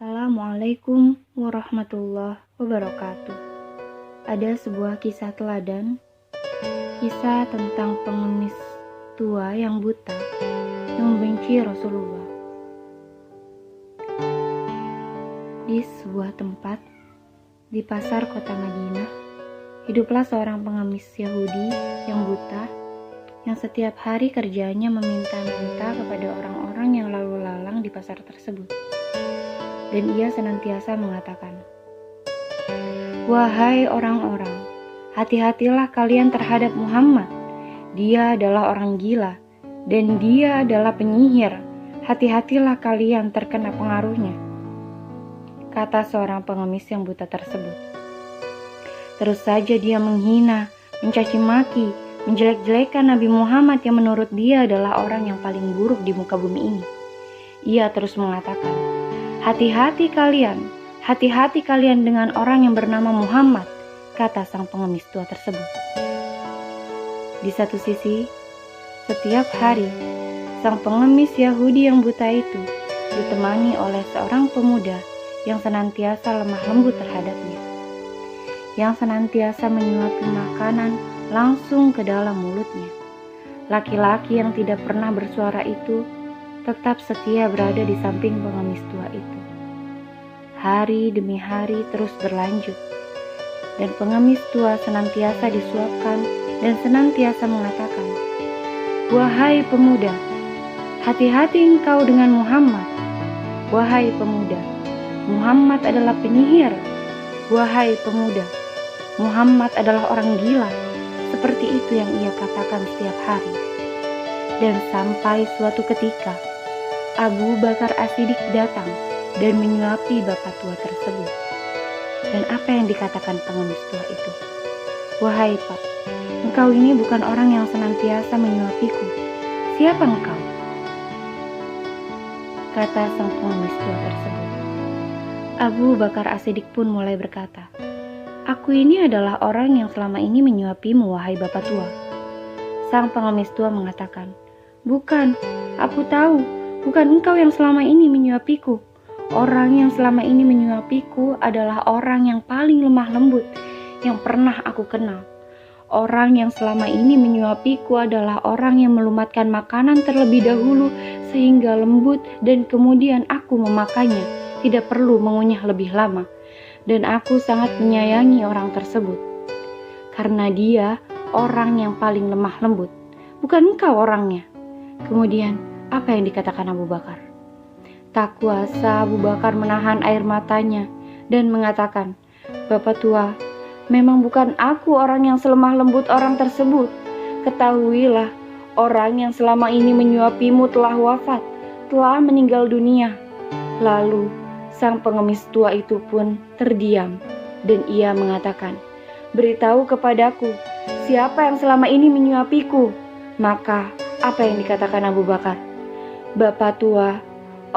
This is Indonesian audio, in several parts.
Assalamualaikum warahmatullahi wabarakatuh. Ada sebuah kisah teladan, kisah tentang pengemis tua yang buta yang membenci Rasulullah. Di sebuah tempat di pasar kota Madinah, hiduplah seorang pengemis Yahudi yang buta yang setiap hari kerjanya meminta-minta kepada orang-orang yang lalu lalang di pasar tersebut. Dan ia senantiasa mengatakan, "Wahai orang-orang, hati-hatilah kalian terhadap Muhammad. Dia adalah orang gila dan dia adalah penyihir. Hati-hatilah kalian terkena pengaruhnya," kata seorang pengemis yang buta tersebut. Terus saja dia menghina, mencaci maki, menjelek-jelekan Nabi Muhammad yang menurut dia adalah orang yang paling buruk di muka bumi ini. Ia terus mengatakan, hati-hati kalian dengan orang yang bernama Muhammad," kata sang pengemis tua tersebut. Di satu sisi, setiap hari, sang pengemis Yahudi yang buta itu ditemani oleh seorang pemuda yang senantiasa lemah lembut terhadapnya, yang senantiasa menyuapi makanan langsung ke dalam mulutnya. Laki-laki yang tidak pernah bersuara itu tetap setia berada di samping pengemis tua itu. Hari demi hari terus berlanjut, dan pengemis tua senantiasa disuapkan dan senantiasa mengatakan, "Wahai pemuda, hati-hati engkau dengan Muhammad. Wahai pemuda, Muhammad adalah penyihir. Wahai pemuda, Muhammad adalah orang gila." Seperti itu yang ia katakan setiap hari. Dan sampai suatu ketika, Abu Bakar As-Siddiq datang dan menyuapi bapak tua tersebut. Dan apa yang dikatakan pengemis tua itu? "Wahai Pak, engkau ini bukan orang yang senantiasa menyuapiku. Siapa engkau?" kata sang pengemis tua tersebut. Abu Bakar As-Siddiq pun mulai berkata, "Aku ini adalah orang yang selama ini menyuapimu, wahai bapak tua." Sang pengemis tua mengatakan, "Bukan, aku tahu. Bukan engkau yang selama ini menyuapiku. Orang yang selama ini menyuapiku adalah orang yang paling lemah lembut yang pernah aku kenal. Orang yang selama ini menyuapiku adalah orang yang melumatkan makanan terlebih dahulu sehingga lembut dan kemudian aku memakannya, tidak perlu mengunyah lebih lama. Dan aku sangat menyayangi orang tersebut, karena dia orang yang paling lemah lembut. Bukan engkau orangnya." Kemudian apa yang dikatakan Abu Bakar? Tak kuasa Abu Bakar menahan air matanya dan mengatakan, "Bapak tua, memang bukan aku orang yang selemah lembut orang tersebut. Ketahuilah, orang yang selama ini menyuapimu telah wafat, telah meninggal dunia." Lalu sang pengemis tua itu pun terdiam dan ia mengatakan, "Beritahu kepadaku, siapa yang selama ini menyuapiku?" Maka apa yang dikatakan Abu Bakar? "Bapak tua,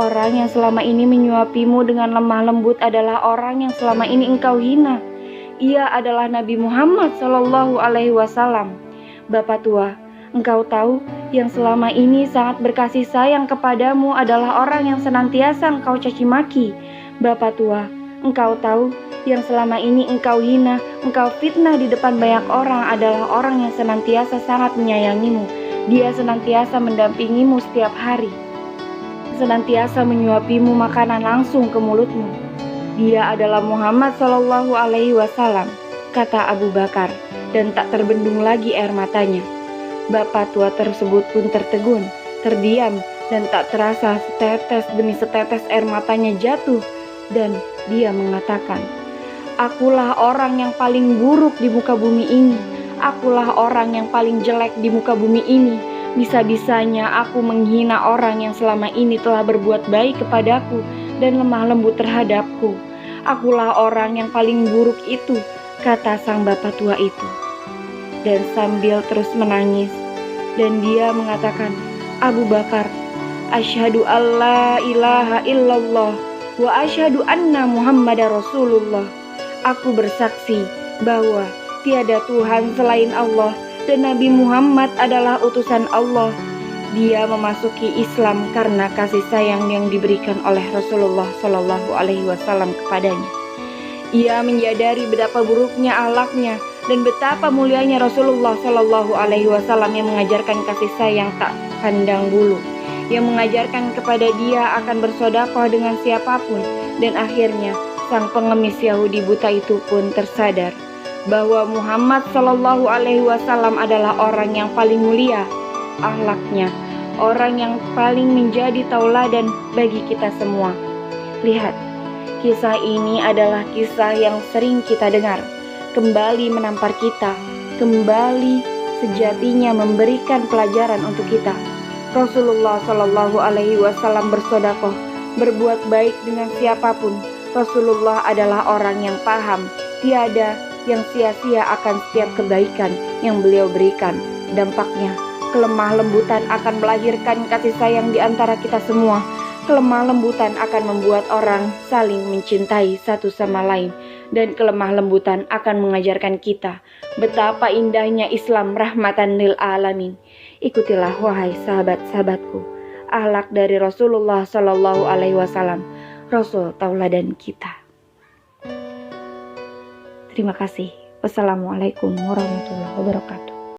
orang yang selama ini menyuapimu dengan lemah lembut adalah orang yang selama ini engkau hina. Ia adalah Nabi Muhammad Shallallahu Alaihi Wasallam. Bapak tua, engkau tahu yang selama ini sangat berkasih sayang kepadamu adalah orang yang senantiasa engkau caci maki. Bapak tua, engkau tahu yang selama ini engkau hina, engkau fitnah di depan banyak orang adalah orang yang senantiasa sangat menyayangimu. Dia senantiasa mendampingimu setiap hari, senantiasa menyuapimu makanan langsung ke mulutmu. Dia adalah Muhammad Shallallahu Alaihi Wasallam," kata Abu Bakar, dan tak terbendung lagi air matanya. Bapak tua tersebut pun tertegun, terdiam, dan tak terasa setetes demi setetes air matanya jatuh, dan dia mengatakan, "Akulah orang yang paling buruk di muka bumi ini. Akulah orang yang paling jelek di muka bumi ini. Bisa-bisanya aku menghina orang yang selama ini telah berbuat baik kepadaku dan lemah lembut terhadapku. Akulah orang yang paling buruk itu," kata sang bapak tua itu. Dan sambil terus menangis, dan dia mengatakan, "Abu Bakar, asyhadu alla ilaha illallah wa asyhadu anna Muhammadar Rasulullah. Aku bersaksi bahwa tiada Tuhan selain Allah dan Nabi Muhammad adalah utusan Allah. Dia memasuki Islam karena kasih sayang yang diberikan oleh Rasulullah Shallallahu Alaihi Wasallam kepadanya. Ia menyadari betapa buruknya akhlaknya dan betapa mulianya Rasulullah Shallallahu Alaihi Wasallam yang mengajarkan kasih sayang tak pandang bulu, yang mengajarkan kepada dia akan bersedekah dengan siapapun. Dan akhirnya sang pengemis Yahudi buta itu pun tersadar bahwa Muhammad Shallallahu Alaihi Wasallam adalah orang yang paling mulia akhlaknya, orang yang paling menjadi tauladan bagi kita semua. Lihat, kisah ini adalah kisah yang sering kita dengar, kembali menampar kita, kembali sejatinya memberikan pelajaran untuk kita. Rasulullah Shallallahu Alaihi Wasallam bersedekah, berbuat baik dengan siapapun. Rasulullah adalah orang yang paham, tiada yang sia-sia akan setiap kebaikan yang beliau berikan. Dampaknya, kelemah lembutan akan melahirkan kasih sayang di antara kita semua. Kelemah lembutan akan membuat orang saling mencintai satu sama lain. Dan kelemah lembutan akan mengajarkan kita betapa indahnya Islam rahmatan lil alamin. Ikutilah wahai sahabat-sahabatku, akhlak dari Rasulullah Shallallahu Alaihi Wasallam, Rasul tauladan kita. Terima kasih. Wassalamualaikum warahmatullahi wabarakatuh.